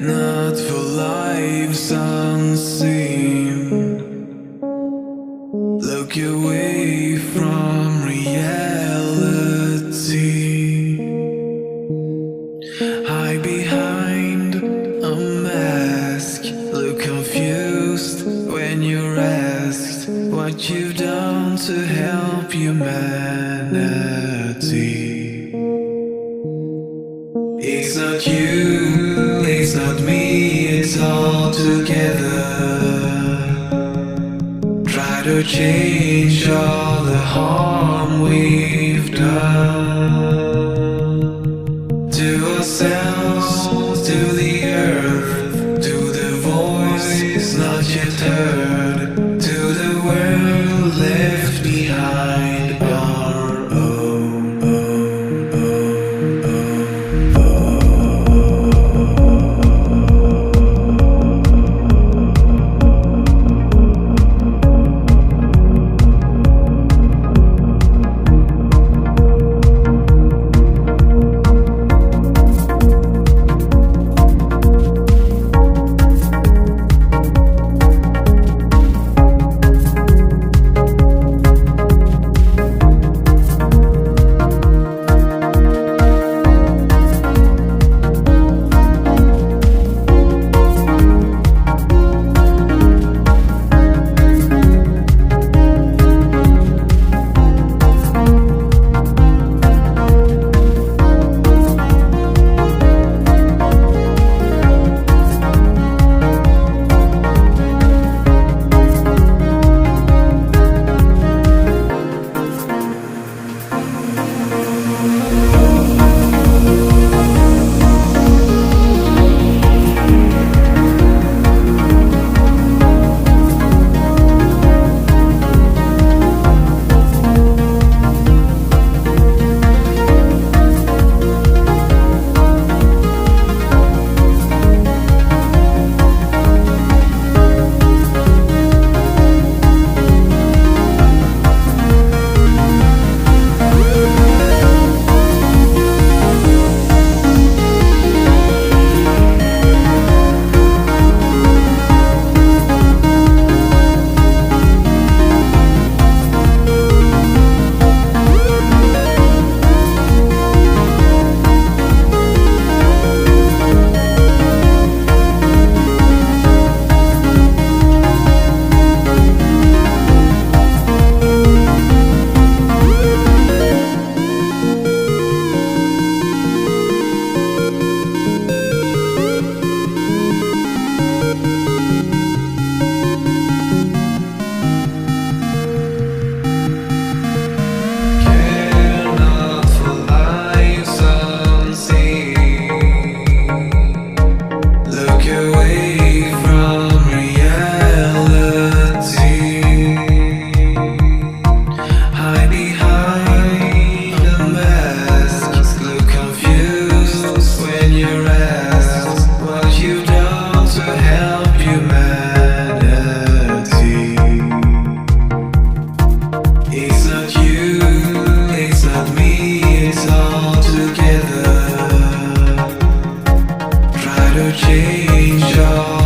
not for lives unseen. Look away from reality. Hide behind a mask. Look confused when you're asked what you've done to help humanity. It's not you, it's not me, it's all together. Try to change all the harm we've done to ourselves, to the earth, to the voice not yet heard, to the world left behind our own. It's not you, it's not me, it's all together. Try to change all